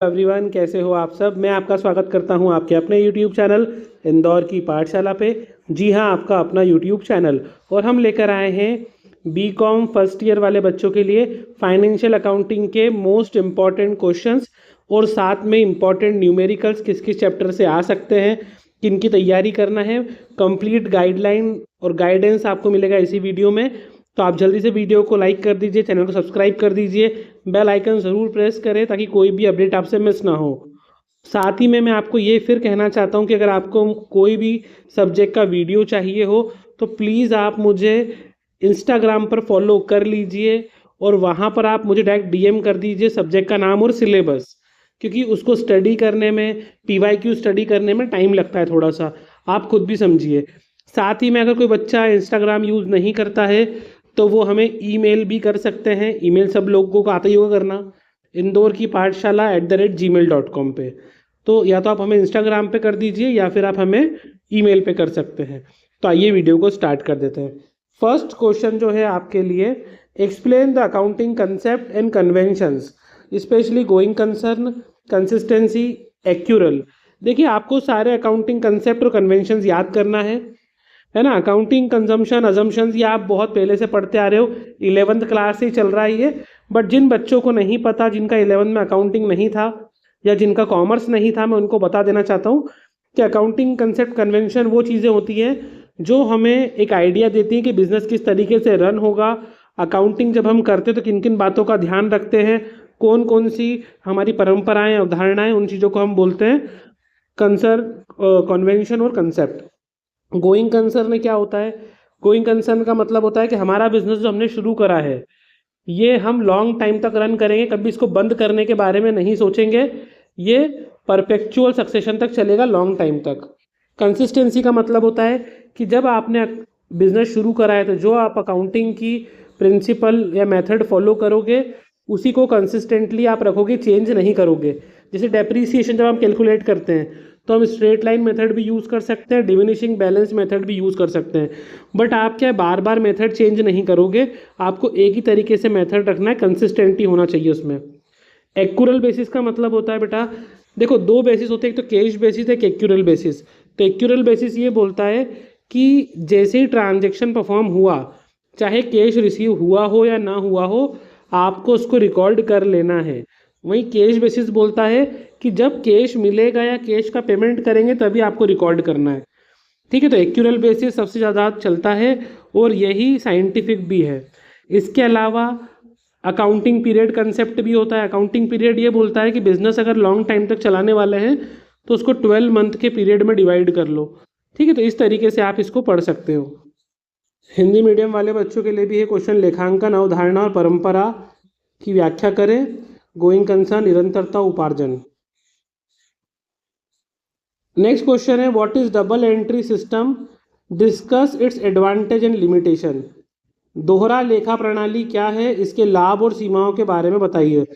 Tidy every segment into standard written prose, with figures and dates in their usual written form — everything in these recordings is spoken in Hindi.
एवरीवन, कैसे हो आप सब। मैं आपका स्वागत करता हूं आपके अपने यूट्यूब चैनल इंदौर की पाठशाला पे। जी हां, आपका अपना यूट्यूब चैनल। और हम लेकर आए हैं बीकॉम फर्स्ट ईयर वाले बच्चों के लिए फाइनेंशियल अकाउंटिंग के मोस्ट इम्पॉर्टेंट क्वेश्चंस और साथ में इम्पॉर्टेंट न्यूमेरिकल्स किस किस चैप्टर से आ सकते हैं, किन की तैयारी करना है। कंप्लीट गाइडलाइन और गाइडेंस आपको मिलेगा इसी वीडियो में। तो आप जल्दी से वीडियो को लाइक कर दीजिए, चैनल को सब्सक्राइब कर दीजिए, बेल आइकन ज़रूर प्रेस करें ताकि कोई भी अपडेट आपसे मिस ना हो। साथ ही में मैं आपको ये फिर कहना चाहता हूँ कि अगर आपको कोई भी सब्जेक्ट का वीडियो चाहिए हो तो प्लीज़ आप मुझे इंस्टाग्राम पर फॉलो कर लीजिए और वहाँ पर आप मुझे डायरेक्ट डीएम कर दीजिए सब्जेक्ट का नाम और सिलेबस, क्योंकि उसको स्टडी करने में, पीवाईक्यू स्टडी करने में टाइम लगता है थोड़ा सा, आप खुद भी समझिए। साथ ही में अगर कोई बच्चा इंस्टाग्राम यूज़ नहीं करता है तो वो हमें ईमेल भी कर सकते हैं। ईमेल सब लोगों को आता ही होगा करना, इंदौर की पाठशाला @gmail.com पे। तो या तो आप हमें इंस्टाग्राम पे कर दीजिए या फिर आप हमें ईमेल पे कर सकते हैं। तो आइए वीडियो को स्टार्ट कर देते हैं। फर्स्ट क्वेश्चन जो है आपके लिए, explain the accounting concept and conventions specially going concern, consistency, accrual. देखिए, आपको सारे अकाउंटिंग कंसेप्ट और कन्वेंशंस याद करना है ना। अकाउंटिंग कंजम्पशन अजम्पशंस ये आप बहुत पहले से पढ़ते आ रहे हो, 11th क्लास से ही चल रहा है ये। बट जिन बच्चों को नहीं पता, जिनका 11th में अकाउंटिंग नहीं था या जिनका कॉमर्स नहीं था, मैं उनको बता देना चाहता हूँ कि अकाउंटिंग कंसेप्ट कन्वेंशन वो चीज़ें होती हैं जो हमें एक आइडिया देती हैं कि बिजनेस किस तरीके से रन होगा। अकाउंटिंग जब हम करते हैं तो किन किन बातों का ध्यान रखते हैं, कौन कौन सी हमारी परंपराएं, अवधारणाएं, उन चीज़ों को हम बोलते हैं कन्वेंशन और कंसेप्ट। गोइंग कंसर्न क्या होता है? गोइंग कंसर्न का मतलब होता है कि हमारा बिजनेस जो हमने शुरू करा है ये हम लॉन्ग टाइम तक रन करेंगे, कभी इसको बंद करने के बारे में नहीं सोचेंगे। ये परपेचुअल सक्सेशन तक चलेगा, लॉन्ग टाइम तक। कंसिस्टेंसी का मतलब होता है कि जब आपने बिजनेस शुरू करा है तो जो आप अकाउंटिंग की प्रिंसिपल या मेथड फॉलो करोगे उसी को कंसिस्टेंटली आप रखोगे, चेंज नहीं करोगे। जैसे डेप्रीसिएशन जब हम कैलकुलेट करते हैं तो हम स्ट्रेट लाइन मेथड भी यूज़ कर सकते हैं, डिमिनिशिंग बैलेंस मेथड भी यूज़ कर सकते हैं। बट आप क्या बार बार मेथड चेंज नहीं करोगे, आपको एक ही तरीके से मेथड रखना है, कंसिस्टेंटी होना चाहिए उसमें। एक्यूरल बेसिस का मतलब होता है बेटा, देखो दो बेसिस होते हैं, एक तो कैश बेसिस है, एक एक्यूरल बेसिस। तो एक्यूरल बेसिस ये बोलता है कि जैसे ही ट्रांजेक्शन परफॉर्म हुआ, चाहे कैश रिसीव हुआ हो या ना हुआ हो, आपको उसको रिकॉर्ड कर लेना है। वहीं कैश बेसिस बोलता है कि जब कैश मिलेगा या कैश का पेमेंट करेंगे तभी आपको रिकॉर्ड करना है। ठीक है, तो एक्यूरल बेसिस सबसे ज़्यादा चलता है और यही साइंटिफिक भी है। इसके अलावा अकाउंटिंग पीरियड कंसेप्ट भी होता है। अकाउंटिंग पीरियड ये बोलता है कि बिजनेस अगर लॉन्ग टाइम तक चलाने वाले हैं तो उसको 12 मंथ के पीरियड में डिवाइड कर लो। ठीक है, तो इस तरीके से आप इसको पढ़ सकते हो। हिंदी मीडियम वाले बच्चों के लिए भी ये क्वेश्चन, लेखांकन अवधारणा और परंपरा की व्याख्या करें, गोइंग कंसर्न, निरंतरता, उपार्जन। नेक्स्ट क्वेश्चन है, what is double entry system, discuss it's advantage and limitation. दोहरा लेखा प्रणाली क्या है, इसके लाभ और सीमाओं के बारे में बताइए।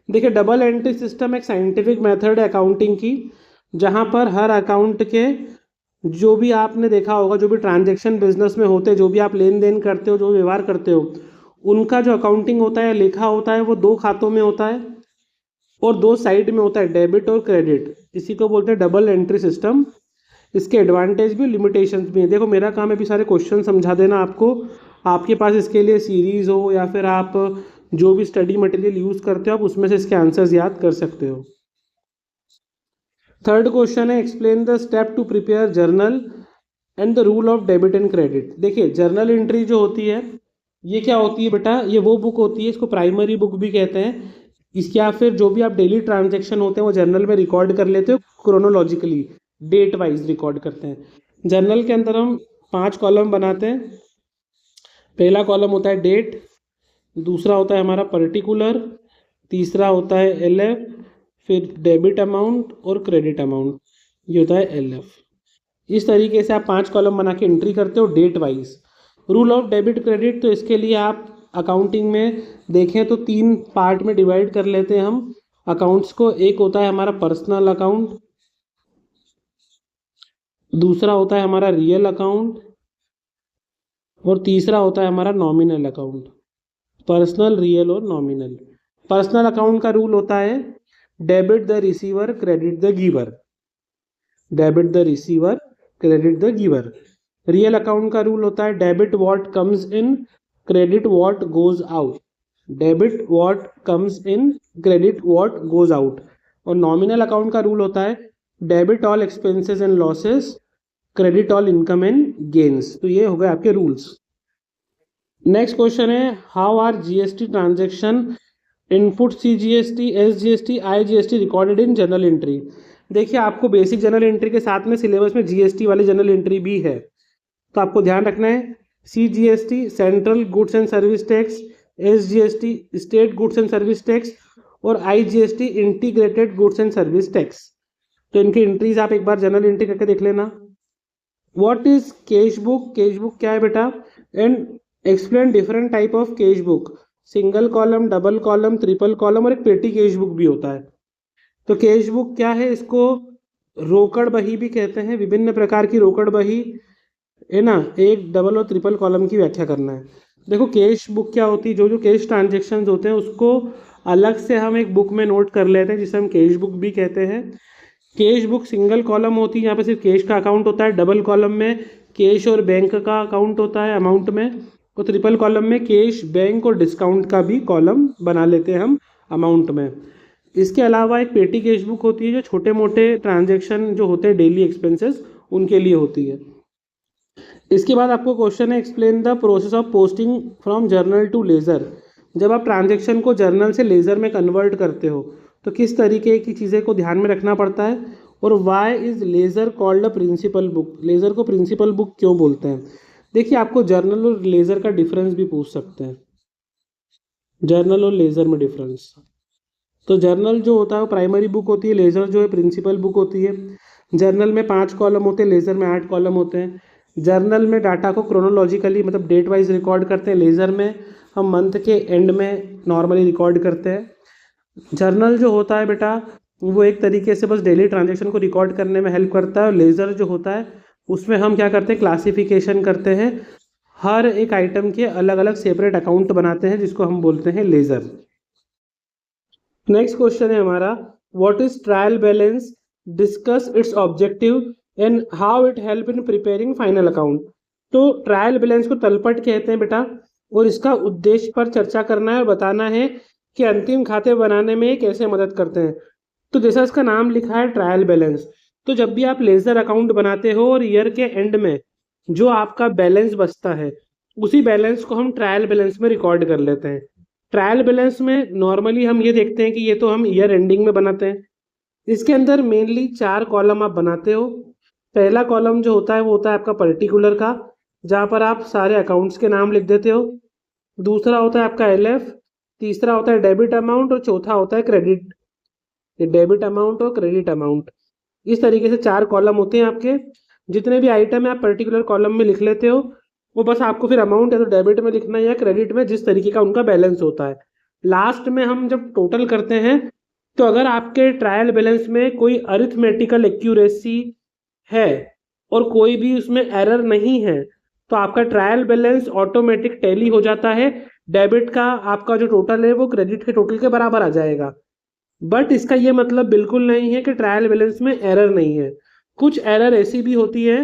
देखिए, डबल एंट्री सिस्टम एक साइंटिफिक मेथड है अकाउंटिंग की, जहां पर हर अकाउंट के जो भी आपने देखा होगा, जो भी ट्रांजैक्शन बिजनेस में होते हैं, जो भी आप लेन देन करते हो, जो व्यवहार करते हो, उनका जो अकाउंटिंग होता है, लेखा होता है, वो दो खातों में होता है और दो साइड में होता है, डेबिट और क्रेडिट। इसी को बोलते हैं डबल एंट्री सिस्टम। इसके एडवांटेज भी, लिमिटेशंस भी हैं। देखो, मेरा काम है भी सारे क्वेश्चन समझा देना आपको। आपके पास इसके लिए सीरीज हो या फिर आप जो भी स्टडी मटेरियल यूज़ करते हो, आप उसमें से इसके आंसर्स याद कर सकते हो। थर्ड क्वेश्चन है, explain the step to prepare journal and the rule of debit and credit. देखिए, जर्नल एंट्री जो होती है ये क्या होती है बेटा, ये वो बुक होती है, इसको प्राइमरी बुक भी कहते हैं। इसके या फिर जो भी आप डेली ट्रांजेक्शन होते हैं वो जर्नल में रिकॉर्ड कर लेते हो, क्रोनोलॉजिकली डेट वाइज रिकॉर्ड करते हैं। जर्नल के अंदर हम 5 कॉलम बनाते हैं। पहला कॉलम होता है डेट, दूसरा होता है हमारा पर्टिकुलर, तीसरा होता है LF, फिर डेबिट अमाउंट और क्रेडिट अमाउंट, ये होता है LF। इस तरीके से आप 5 कॉलम बना के एंट्री करते हो date wise. Rule of debit credit, तो इसके लिए आप अकाउंटिंग में देखें तो 3 पार्ट में डिवाइड कर लेते हैं हम अकाउंट्स को। एक होता है हमारा पर्सनल अकाउंट, दूसरा होता है हमारा रियल अकाउंट और तीसरा होता है हमारा नॉमिनल अकाउंट। पर्सनल, रियल और नॉमिनल। पर्सनल अकाउंट का रूल होता है debit the receiver, credit the giver. Debit the receiver, credit the giver. Real account का रूल होता है debit what comes in, credit what goes out. Debit what comes in, credit what goes out. और नॉमिनल अकाउंट का रूल होता है debit all expenses and losses, credit all income and gains. तो ये हो गए आपके रूल्स। नेक्स्ट क्वेश्चन है how are GST transaction input CGST, SGST, IGST recorded in general entry. देखिए आपको बेसिक जनरल एंट्री के साथ में सिलेबस में जीएसटी वाली जनरल एंट्री भी है, तो आपको ध्यान रखना है CGST central goods and service tax, SGST state goods and service tax और IGST integrated goods and service tax. तो इनकी एंट्रीज आप एक बार जनरल एंट्री करके देख लेना। What is cash book? Cash book क्या है बेटा? And explain different type of cash book, single column, double column, triple column और एक पेटी कैश बुक भी होता है। तो कैश बुक क्या है? इसको रोकड़ बही भी कहते हैं। विभिन्न प्रकार की रोकड़ बही है ना, एक डबल और ट्रिपल कॉलम की व्याख्या करना है। देखो कैश बुक क्या होती है, जो कैश ट्रांजेक्शन होते हैं उसको अलग से हम एक बुक में नोट कर लेते हैं जिसे हम कैश बुक भी कहते हैं। कैश बुक सिंगल कॉलम होती है, यहाँ पे सिर्फ कैश का अकाउंट होता है। डबल कॉलम में कैश और बैंक का अकाउंट होता है अमाउंट में, और ट्रिपल कॉलम में कैश, बैंक और डिस्काउंट का भी कॉलम बना लेते हैं हम अमाउंट में। इसके अलावा एक पेटी कैश बुक होती है जो छोटे मोटे ट्रांजेक्शन जो होते हैं डेली एक्सपेंसेस उनके लिए होती है। इसके बाद आपको क्वेश्चन है explain the process of posting from journal to ledger. जब आप ट्रांजेक्शन को जर्नल से लेजर में कन्वर्ट करते हो तो किस तरीके की चीज़ें को ध्यान में रखना पड़ता है, और why is ledger called a principal book. Ledger को प्रिंसिपल बुक क्यों बोलते हैं? देखिए आपको जर्नल और लेजर का डिफरेंस भी पूछ सकते हैं, जर्नल और लेजर में डिफरेंस। तो जर्नल जो होता है वो प्राइमरी बुक होती है, लेजर जो है प्रिंसिपल बुक होती है। जर्नल में 5 कॉलम होते हैं, लेजर में 8 कॉलम होते हैं। जर्नल में डाटा को क्रोनोलॉजिकली मतलब डेट वाइज रिकॉर्ड करते हैं, लेजर में हम मंथ के एंड में नॉर्मली रिकॉर्ड करते हैं। जर्नल जो होता है बेटा वो एक तरीके से बस डेली ट्रांजेक्शन को रिकॉर्ड करने में हेल्प करता है, और लेजर जो होता है उसमें हम क्या करते हैं, क्लासिफिकेशन करते हैं, हर एक आइटम के अलग अलग सेपरेट अकाउंट बनाते हैं जिसको हम बोलते हैं लेजर। नेक्स्ट क्वेश्चन है हमारा what is trial balance, discuss it's objective and how it help in preparing final account. तो ट्रायल बैलेंस को तलपट कहते हैं बेटा, और इसका उद्देश्य पर चर्चा करना है और बताना है कि अंतिम खाते बनाने में कैसे मदद करते हैं। तो जैसा इसका नाम लिखा है ट्रायल बैलेंस, तो जब भी आप लेजर अकाउंट बनाते हो और ईयर के एंड में जो आपका बैलेंस बचता है उसी बैलेंस को हम ट्रायल बैलेंस में रिकॉर्ड कर लेते हैं। ट्रायल बैलेंस में नॉर्मली हम ये देखते हैं कि ये तो हम ईयर एंडिंग में बनाते हैं। इसके अंदर मेनली 4 कॉलम आप बनाते हो। पहला कॉलम जो होता है वो होता है आपका पर्टिकुलर का, जहाँ पर आप सारे अकाउंट्स के नाम लिख देते हो। दूसरा होता है आपका LF, तीसरा होता है डेबिट अमाउंट और चौथा होता है क्रेडिट, डेबिट अमाउंट और क्रेडिट अमाउंट। इस तरीके से 4 कॉलम होते हैं आपके। जितने भी आइटम है आप पर्टिकुलर कॉलम में लिख लेते हो, वो बस आपको फिर अमाउंट या तो डेबिट में लिखना है या क्रेडिट में, जिस तरीके का उनका बैलेंस होता है। लास्ट में हम जब टोटल करते हैं तो अगर आपके ट्रायल बैलेंस में कोई अरिथमेटिकल एक्यूरेसी है और कोई भी उसमें एरर नहीं है तो आपका ट्रायल बैलेंस ऑटोमेटिक टैली हो जाता है। डेबिट का आपका जो टोटल है वो क्रेडिट के टोटल के बराबर आ जाएगा। बट इसका ये मतलब बिल्कुल नहीं है कि ट्रायल बैलेंस में एरर नहीं है। कुछ एरर ऐसी भी होती है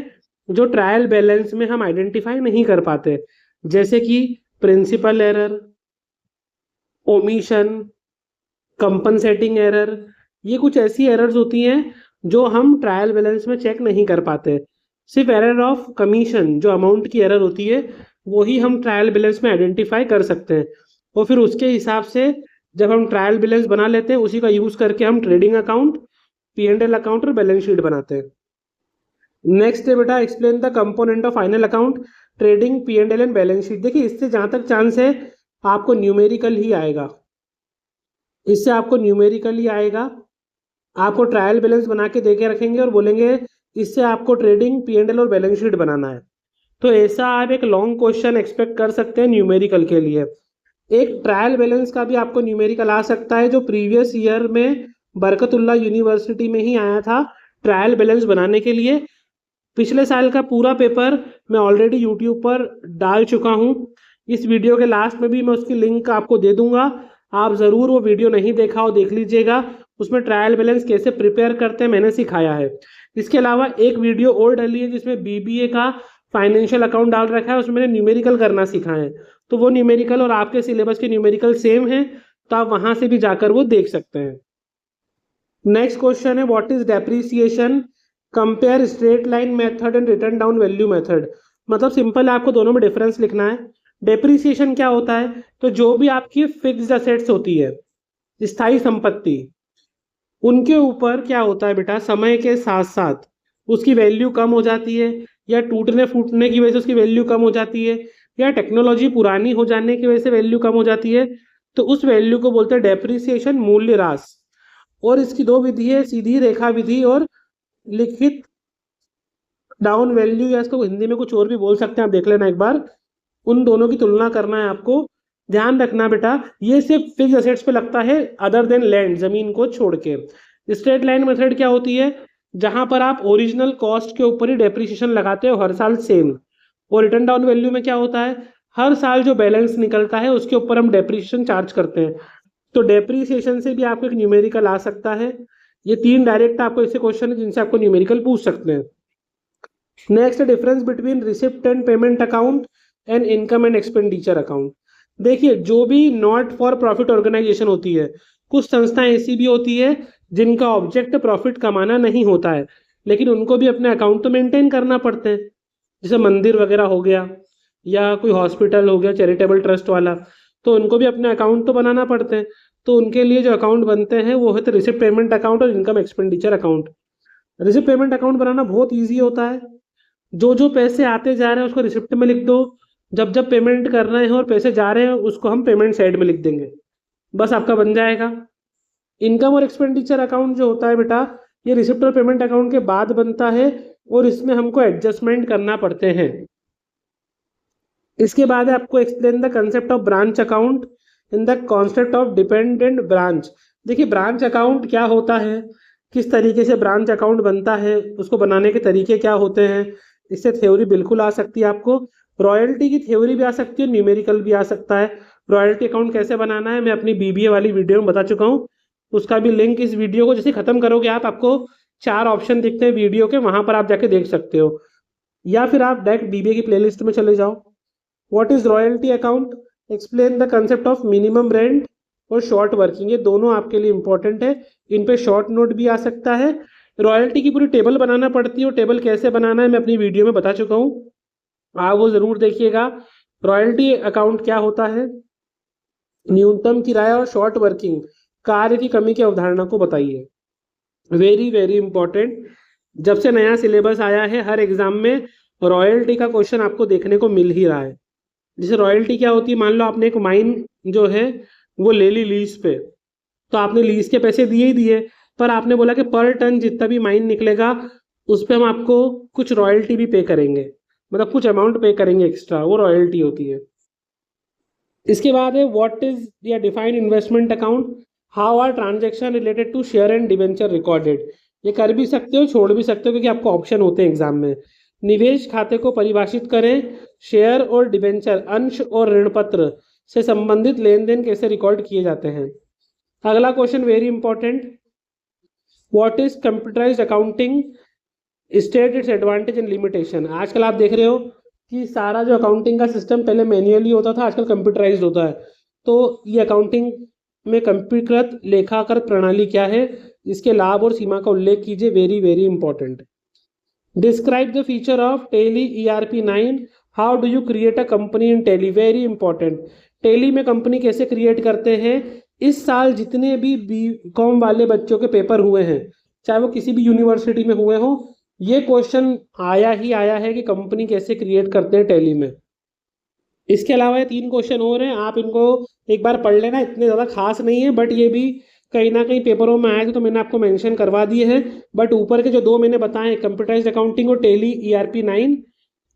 जो ट्रायल बैलेंस में हम आइडेंटिफाई नहीं कर पाते, जैसे कि principle error, omission, compensating error. ये कुछ ऐसी एरर्स होती हैं जो हम ट्रायल बैलेंस में चेक नहीं कर पाते। सिर्फ एरर ऑफ कमीशन जो अमाउंट की एरर होती है वही हम ट्रायल बैलेंस में आइडेंटिफाई कर सकते हैं, और फिर उसके हिसाब से जब हम ट्रायल बैलेंस बना लेते हैं उसी का यूज करके हम ट्रेडिंग अकाउंट, P&L अकाउंट और बैलेंस शीट बनाते हैं। नेक्स्ट है बेटा explain the component of final account, trading, P&L and balance sheet. देखिए इससे जहां तक चांस है आपको न्यूमेरिकल ही आएगा, इससे आपको न्यूमेरिकल ही आएगा। आपको ट्रायल बैलेंस बना के दे के रखेंगे और बोलेंगे इससे आपको ट्रेडिंग, P&L और बैलेंस शीट बनाना है। तो ऐसा आप एक लॉन्ग क्वेश्चन एक्सपेक्ट कर सकते हैं न्यूमेरिकल के लिए। एक ट्रायल बैलेंस का भी आपको न्यूमेरिकल आ सकता है जो प्रीवियस ईयर में बरकतुल्लाह यूनिवर्सिटी में ही आया था ट्रायल बैलेंस बनाने के लिए। पिछले साल का पूरा पेपर मैं ऑलरेडी यूट्यूब पर डाल चुका हूँ। इस वीडियो के लास्ट में भी मैं उसकी लिंक आपको दे दूंगा, आप ज़रूर वो वीडियो नहीं देखा हो देख लीजिएगा। उसमें ट्रायल बैलेंस कैसे प्रिपेयर करते हैं मैंने सिखाया है। इसके अलावा एक वीडियो और डली है जिसमें बीबीए का फाइनेंशियल अकाउंट डाल रखा है, उसमें मैंने न्यूमेरिकल करना सिखाया है। तो वो न्यूमेरिकल और आपके सिलेबस के न्यूमेरिकल सेम है, तो आप वहां से भी जाकर वो देख सकते हैं। नेक्स्ट क्वेश्चन है what is depreciation, compare straight line method and return down value method. मतलब सिंपल है, आपको दोनों में डिफरेंस लिखना है। डेप्रीसिएशन क्या होता है, तो जो भी आपकी फिक्स्ड असेट्स होती है, स्थायी संपत्ति, उनके ऊपर क्या होता है बेटा, समय के साथ साथ उसकी वैल्यू कम हो जाती है, या टूटने फूटने की वजह से उसकी वैल्यू कम हो जाती है, या टेक्नोलॉजी पुरानी हो जाने की वजह से वैल्यू कम हो जाती है, तो उस वैल्यू को बोलते हैं डेप्रीसिएशन, मूल्य ह्रास। और इसकी दो विधि है, सीधी रेखा विधि और लिखित डाउन वैल्यू, या इसको हिंदी में कुछ और भी बोल सकते हैं, आप देख लेना एक बार। उन दोनों की तुलना करना है आपको। ध्यान रखना बेटा, ये सिर्फ फिक्स असेट्स पे लगता है अदर देन लैंड, जमीन को छोड़ के। स्ट्रेट लाइन मेथड क्या होती है, जहां पर आप ओरिजिनल कॉस्ट के ऊपर ही डेप्रिसिएशन लगाते हो हर साल सेम। और रिटर्न डाउन वैल्यू में क्या होता है, हर साल जो बैलेंस निकलता है उसके ऊपर हम डेप्रिसिएशन चार्ज करते हैं। तो डेप्रिसिएशन से भी आपको एक न्यूमेरिकल आ सकता है। ये तीन डायरेक्ट आपको ऐसे क्वेश्चन है जिनसे आपको न्यूमेरिकल पूछ सकते हैं। Next, difference between receipt and payment account and income and expenditure account. देखिए, जो भी नॉट फॉर प्रॉफिट ऑर्गेनाइजेशन होती है, कुछ संस्थाएं ऐसी भी होती है जिनका ऑब्जेक्ट प्रॉफिट कमाना नहीं होता है, लेकिन उनको भी अपने अकाउंट तो मेंटेन करना पड़ते हैं। जैसे मंदिर वगैरह हो गया, या कोई हॉस्पिटल हो गया चैरिटेबल ट्रस्ट वाला, तो उनको भी अपने अकाउंट तो बनाना पड़ते हैं। तो उनके लिए जो अकाउंट बनते हैं वो है तो रिसिप्ट पेमेंट अकाउंट और income expenditure account. Receipt payment account बनाना बहुत ईजी होता है। जो जो पैसे आते जा रहे हैं उसको रिसिप्ट में लिख दो, जब जब पेमेंट कर रहे हैं और पैसे जा रहे हैं उसको हम पेमेंट साइड में लिख देंगे, बस आपका बन जाएगा। इनकम और एक्सपेंडिचर अकाउंट जो होता है बेटा, ये रिसिप्ट और पेमेंट अकाउंट के बाद बनता है, और इसमें हमको एडजस्टमेंट करना पड़ते हैं। इसके बाद है आपको explain the concept of branch account in the concept of dependent branch. देखिए, ब्रांच अकाउंट क्या होता है, किस तरीके से ब्रांच अकाउंट बनता है, उसको बनाने के तरीके क्या होते हैं, इससे थ्योरी बिल्कुल आ सकती है आपको। रॉयल्टी की थ्योरी भी आ सकती है, न्यूमेरिकल भी आ सकता है। रॉयल्टी अकाउंट कैसे बनाना है मैं अपनी बीबीए वाली वीडियो में बता चुका हूँ, उसका भी लिंक इस वीडियो को जैसे खत्म करोगे आप, आपको 4 ऑप्शन दिखते हैं वीडियो के, वहां पर आप जाके देख सकते हो, या फिर आप डायरेक्ट बीबीए की प्लेलिस्ट में चले जाओ। What is royalty account, explain the concept of minimum rent और शॉर्ट वर्किंग। ये दोनों आपके लिए इंपॉर्टेंट है, इन पे शॉर्ट नोट भी आ सकता है। रॉयल्टी की पूरी टेबल बनाना पड़ती है, और टेबल कैसे बनाना है मैं अपनी वीडियो में बता चुका हूँ, आप वो जरूर देखिएगा। रॉयल्टी अकाउंट क्या होता है, न्यूनतम किराया और शॉर्ट वर्किंग, कार्य की कमी की अवधारणा को बताइए। वेरी वेरी इंपॉर्टेंट, जब से नया सिलेबस आया है हर एग्जाम में रॉयल्टी का क्वेश्चन आपको देखने को मिल ही रहा है। जैसे रॉयल्टी क्या होती है, मान लो आपने एक माइन जो है वो ले ली लीज पे, तो आपने लीज के पैसे दिए ही दिए, पर आपने बोला कि पर टन जितना भी माइन निकलेगा उस पर हम आपको कुछ रॉयल्टी भी पे करेंगे, मतलब कुछ अमाउंट पे करेंगे एक्स्ट्रा, वो रॉयल्टी होती है। इसके बाद है व्हाट इज या defined investment account, how are transaction related to share and debenture recorded. ये कर भी सकते हो, छोड़ भी सकते हो, क्योंकि आपको ऑप्शन होते हैं एग्जाम में। निवेश खाते को परिभाषित करें, शेयर और डिवेंचर, अंश और ऋण पत्र से संबंधित लेन देन कैसे रिकॉर्ड किए जाते हैं। अगला question very important, what is computerised accounting, state it's advantage and limitation. आजकल आप देख रहे हो कि सारा जो अकाउंटिंग का सिस्टम पहले मैन्युअली होता था, आजकल कंप्यूटराइज्ड होता है। तो ये अकाउंटिंग में कंप्यूटरकृत लेखाकृत प्रणाली क्या है, इसके लाभ और सीमा का उल्लेख कीजिए, very very important. Describe the feature of Tally ERP 9, how do you create a company in Tally, very important. Tally में कंपनी कैसे क्रिएट करते हैं। इस साल जितने भी BCom वाले बच्चों के पेपर हुए हैं, चाहे वो किसी भी यूनिवर्सिटी में हुए हों, ये क्वेश्चन आया ही आया है कि कंपनी कैसे क्रिएट करते हैं टेली में। इसके अलावा ये 3 क्वेश्चन और हैं, आप इनको एक बार पढ़ लेना, इतने ज़्यादा खास नहीं है, बट ये भी कहीं ना कहीं पेपरों में आए थे तो मैंने आपको मेंशन करवा दिए हैं। बट ऊपर के जो 2 मैंने बताए, कंप्यूटराइज्ड अकाउंटिंग और टेली ERP 9,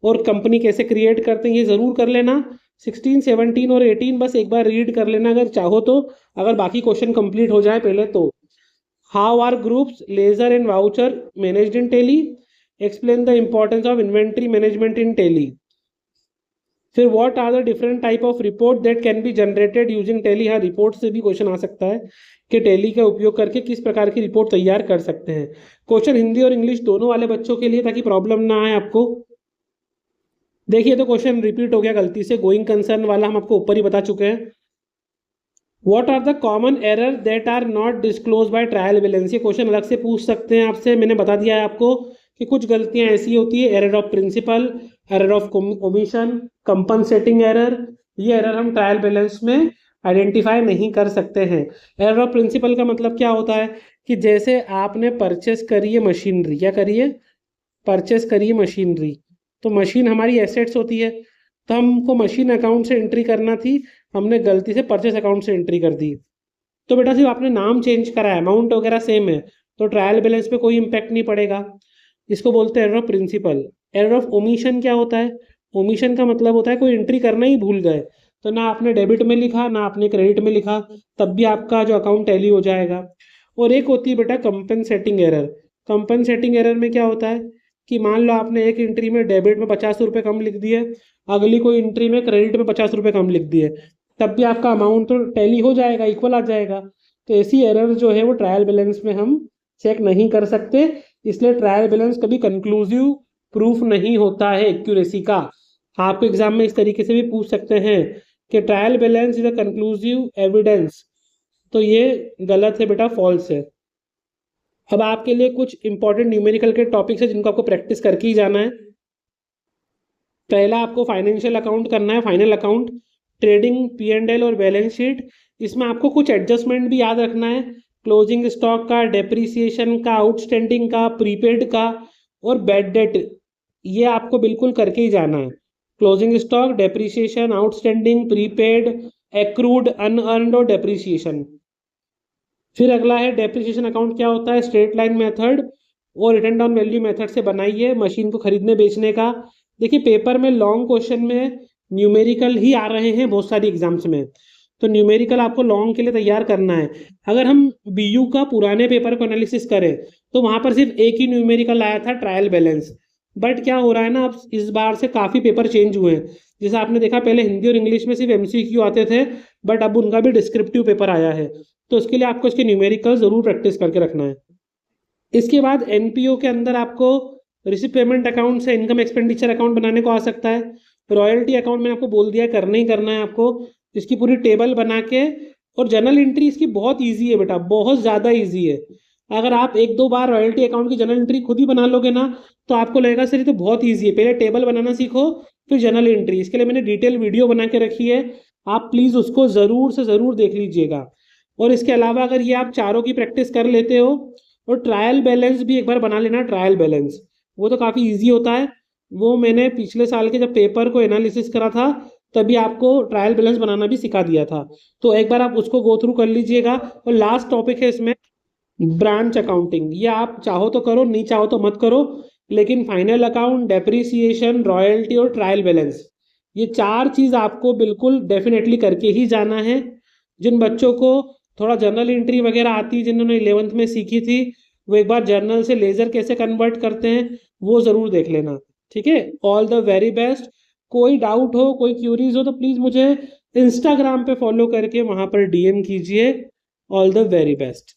और कंपनी कैसे क्रिएट करते हैं, ये ज़रूर कर लेना। 16, 17 और 18 बस एक बार रीड कर लेना अगर चाहो तो, अगर बाकी क्वेश्चन कंप्लीट हो जाए पहले तो। How are groups, ledger and voucher managed in Tally, explain the importance of inventory management in Tally. फिर what are the different type of report that can be generated using Tally. हाँ, रिपोर्ट से भी क्वेश्चन आ सकता है कि टैली का उपयोग करके किस प्रकार की रिपोर्ट तैयार कर सकते हैं। क्वेश्चन हिंदी और इंग्लिश दोनों वाले बच्चों के लिए, ताकि प्रॉब्लम ना आए आपको। देखिए तो क्वेश्चन रिपीट हो गया गलती से, गोइंग कंसर्न वाला हम आपको ऊपर ही बता चुके हैं। What are the common error that are not disclose by trial balance. ये क्वेश्चन अलग से पूछ सकते हैं आपसे। मैंने बता दिया है आपको कि कुछ गलतियां ऐसी होती है, error of principle, error of omission, compensating error. ये एरर हम ट्रायल बैलेंस में आइडेंटिफाई नहीं कर सकते हैं। एरर ऑफ प्रिंसिपल का मतलब क्या होता है कि जैसे आपने परचेस करी है मशीनरी, क्या करिए, परचेस करिए मशीनरी, तो मशीन हमारी एसेट्स होती है, तो हमको मशीन अकाउंट से एंट्री करना थी, हमने गलती से परचेस अकाउंट से एंट्री कर दी। तो बेटा सिर्फ आपने नाम चेंज करा है, अमाउंट वगैरह सेम है, तो ट्रायल बैलेंस पे कोई इम्पैक्ट नहीं पड़ेगा। इसको बोलते हैं error of principle. Error of omission क्या होता है? ओमिशन का मतलब होता है कोई एंट्री करना ही भूल गए, तो ना आपने डेबिट में लिखा ना आपने क्रेडिट में लिखा, तब भी आपका जो अकाउंट टैली हो जाएगा। और एक होती है बेटा कंपनसेटिंग एरर। कंपनसेटिंग एरर में क्या होता है कि मान लो आपने एक एंट्री में डेबिट में 50 रुपये कम लिख दिए, अगली कोई एंट्री में क्रेडिट में 50 रुपये कम लिख दिए, तब भी आपका अमाउंट तो टैली हो जाएगा, इक्वल आ जाएगा। तो ऐसी एरर जो है वो ट्रायल बैलेंस में हम चेक नहीं कर सकते, इसलिए ट्रायल बैलेंस कभी कंक्लूसिव प्रूफ नहीं होता है एक्यूरेसी का। आपको एग्जाम में इस तरीके से भी पूछ सकते हैं कि trial balance is a conclusive evidence, तो ये गलत है बेटा, फॉल्स है। अब आपके लिए कुछ इंपॉर्टेंट न्यूमेरिकल के टॉपिक्स है जिनको आपको प्रैक्टिस करके ही जाना है। पहला आपको फाइनेंशियल अकाउंट करना है, फाइनल अकाउंट, ट्रेडिंग, P&L और बैलेंस शीट। इसमें आपको कुछ एडजस्टमेंट भी याद रखना है, क्लोजिंग स्टॉक का, डेप्रीसिएशन का, आउटस्टैंडिंग का, प्रीपेड का और बैड डेट, ये आपको बिल्कुल करके ही जाना है। Closing stock, depreciation, outstanding, prepaid, accrued, unearned और डेप्रीसिएशन। फिर अगला है डेप्रिसिएशन अकाउंट। क्या होता है? स्ट्रेट लाइन मेथड और रिटर्न डाउन वैल्यू मेथड से बनाइए मशीन को खरीदने बेचने का। देखिए पेपर में लॉन्ग क्वेश्चन में न्यूमेरिकल ही आ रहे हैं बहुत सारी एग्जाम्स में, तो न्यूमेरिकल आपको लॉन्ग के लिए तैयार करना है। अगर हम BU का पुराने पेपर को एनालिसिस करें तो वहां पर सिर्फ एक ही न्यूमेरिकल आया था, ट्रायल बैलेंस। बट क्या हो रहा है ना, अब इस बार से काफ़ी पेपर चेंज हुए हैं। जैसे आपने देखा पहले हिंदी और इंग्लिश में सिर्फ MCQ आते थे, बट अब उनका भी डिस्क्रिप्टिव पेपर आया है, तो उसके लिए आपको इसके न्यूमेरिकल जरूर प्रैक्टिस करके रखना है। इसके बाद NPO के अंदर आपको रिसिप्ट पेमेंट अकाउंट से इनकम एक्सपेंडिचर अकाउंट बनाने को आ सकता है। रॉयल्टी अकाउंट मैंने आपको बोल दिया करना ही करना है आपको, इसकी पूरी टेबल बना के। और जर्नल एंट्री इसकी बहुत ईजी है बेटा, बहुत ज़्यादा ईजी है। अगर आप एक दो बार रॉयल्टी अकाउंट की जर्नल एंट्री खुद ही बना लोगे ना, तो आपको लगेगा सर ये तो बहुत ईजी है। पहले टेबल बनाना सीखो, फिर जर्नल एंट्री। इसके लिए मैंने डिटेल वीडियो बना के रखी है, आप प्लीज़ उसको ज़रूर से ज़रूर देख लीजिएगा। और इसके अलावा अगर ये आप चारों की प्रैक्टिस कर लेते हो, और ट्रायल बैलेंस भी एक बार बना लेना, ट्रायल बैलेंस वो तो काफ़ी ईजी होता है। वो मैंने पिछले साल के जब पेपर को एनालिसिस करा था तभी आपको ट्रायल बैलेंस बनाना भी सिखा दिया था, तो एक बार आप उसको गो थ्रू कर लीजिएगा। और लास्ट टॉपिक है इसमें ब्रांच अकाउंटिंग। ये आप चाहो तो करो, नहीं चाहो तो मत करो, लेकिन फाइनल अकाउंट, डेप्रीसिएशन, रॉयल्टी और ट्रायल बैलेंस, ये चार चीज़ आपको बिल्कुल डेफिनेटली करके ही जाना है। जिन बच्चों को थोड़ा जर्नल एंट्री वगैरह आती है, जिन्होंने 11th में सीखी थी, वो एक बार जर्नल से लेजर कैसे कन्वर्ट करते हैं वो ज़रूर देख लेना। ठीक है, ऑल द वेरी बेस्ट। कोई डाउट हो, कोई क्यूरीज हो तो प्लीज़ मुझे इंस्टाग्राम पे फॉलो करके वहाँ पर DM कीजिए। All the very best.